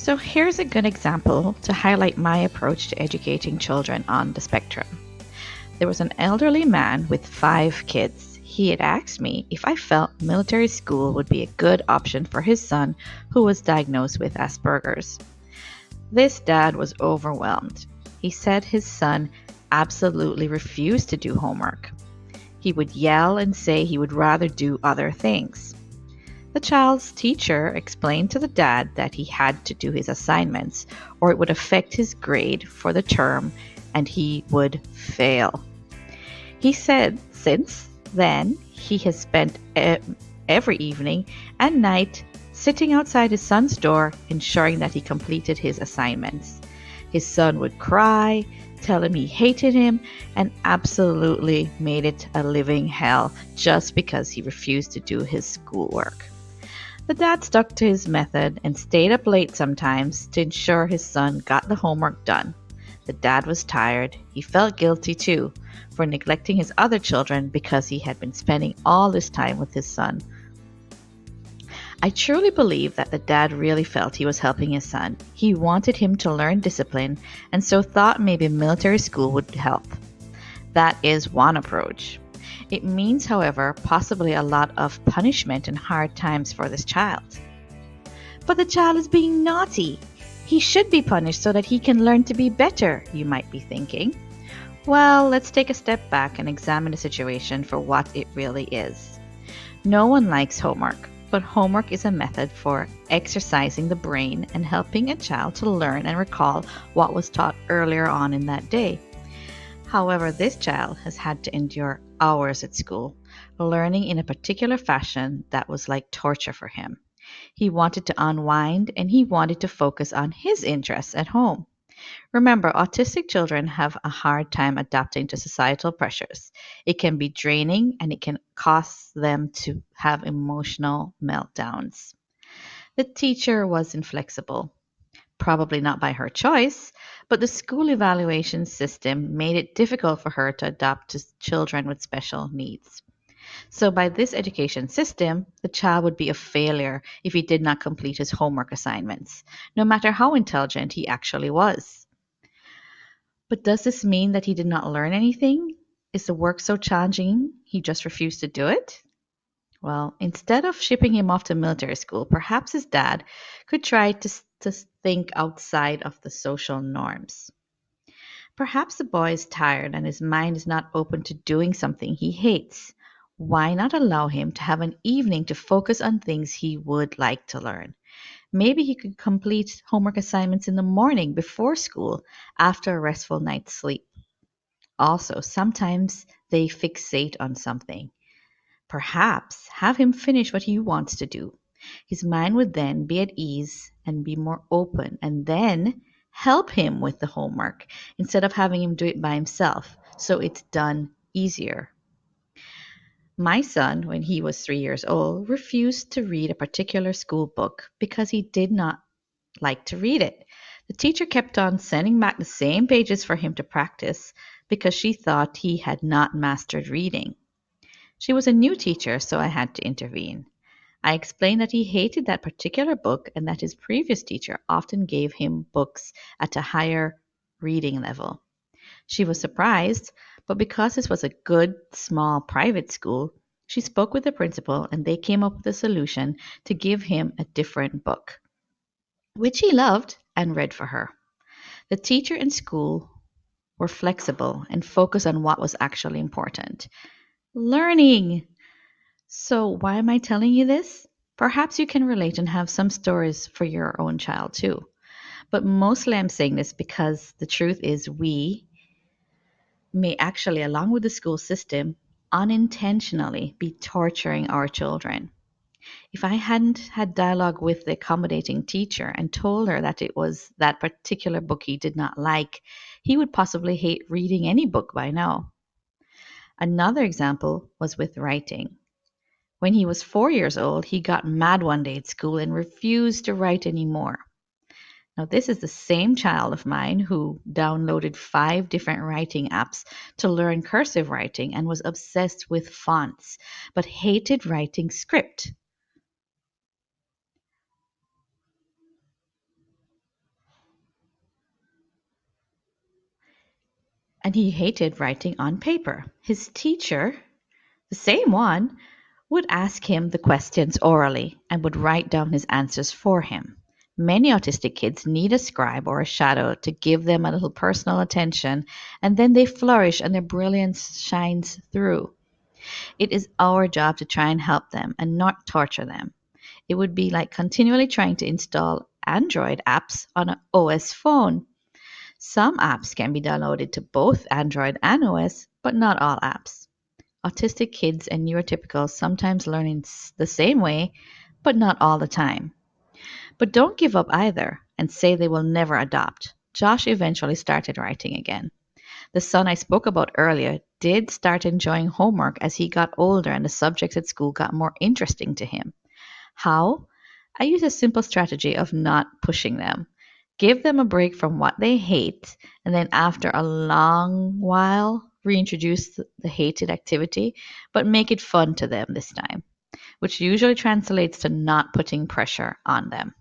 So here's a good example to highlight my approach to educating children on the spectrum. There was an elderly man with 5 kids. He had asked me if I felt military school would be a good option for his son who was diagnosed with Asperger's. This dad was overwhelmed. He said his son absolutely refused to do homework. He would yell and say he would rather do other things. The child's teacher explained to the dad that he had to do his assignments or it would affect his grade for the term and he would fail. He said since then he has spent every evening and night sitting outside his son's door ensuring that he completed his assignments. His son would cry, tell him he hated him, and absolutely made it a living hell just because he refused to do his schoolwork. The dad stuck to his method and stayed up late sometimes to ensure his son got the homework done. The dad was tired. He felt guilty too for neglecting his other children because he had been spending all this time with his son. I truly believe that the dad really felt he was helping his son. He wanted him to learn discipline and so thought maybe military school would help. That is one approach. It means, however, possibly a lot of punishment and hard times for this child. But the child is being naughty. He should be punished so that he can learn to be better, you might be thinking. Well, let's take a step back and examine the situation for what it really is. No one likes homework, but homework is a method for exercising the brain and helping a child to learn and recall what was taught earlier on in that day. However, this child has had to endure hours at school, learning in a particular fashion that was like torture for him. He wanted to unwind and he wanted to focus on his interests at home. Remember, autistic children have a hard time adapting to societal pressures. It can be draining and it can cause them to have emotional meltdowns. The teacher was inflexible. Probably not by her choice, but the school evaluation system made it difficult for her to adapt to children with special needs. So, by this education system, the child would be a failure if he did not complete his homework assignments, no matter how intelligent he actually was. But does this mean that he did not learn anything? Is the work so challenging he just refused to do it? Well, instead of shipping him off to military school, perhaps his dad could try to think outside of the social norms. Perhaps the boy is tired and his mind is not open to doing something he hates. Why not allow him to have an evening to focus on things he would like to learn? Maybe he could complete homework assignments in the morning before school after a restful night's sleep. Also, sometimes they fixate on something. Perhaps have him finish what he wants to do. His mind would then be at ease and be more open, and then help him with the homework instead of having him do it by himself so it's done easier. My son, when he was 3 years old, refused to read a particular school book because he did not like to read it. The teacher kept on sending back the same pages for him to practice because she thought he had not mastered reading. She was a new teacher, so I had to intervene. I explained that he hated that particular book and that his previous teacher often gave him books at a higher reading level. She was surprised, but because this was a good, small private school, she spoke with the principal and they came up with a solution to give him a different book, which he loved and read for her. The teacher and school were flexible and focused on what was actually important learning. So, why am I telling you this? Perhaps you can relate and have some stories for your own child too. But mostly I'm saying this because the truth is we may actually, along with the school system, unintentionally be torturing our children. If I hadn't had dialogue with the accommodating teacher and told her that it was that particular book he did not like, he would possibly hate reading any book by now. Another example was with writing. When he was 4 years old, he got mad one day at school and refused to write anymore. Now, this is the same child of mine who downloaded 5 different writing apps to learn cursive writing and was obsessed with fonts, but hated writing script. and he hated writing on paper. His teacher, the same one, would ask him the questions orally and would write down his answers for him. Many autistic kids need a scribe or a shadow to give them a little personal attention, and then they flourish and their brilliance shines through. It is our job to try and help them and not torture them. It would be like continually trying to install Android apps on an OS phone. Some apps can be downloaded to both Android and OS, but not all apps. Autistic kids and neurotypicals sometimes learn in the same way, but not all the time. But don't give up either and say they will never adopt. Josh eventually started writing again. The son I spoke about earlier did start enjoying homework as he got older and the subjects at school got more interesting to him. How? I use a simple strategy of not pushing them. Give them a break from what they hate, and then after a long while, reintroduce the hated activity, but make it fun to them this time, which usually translates to not putting pressure on them.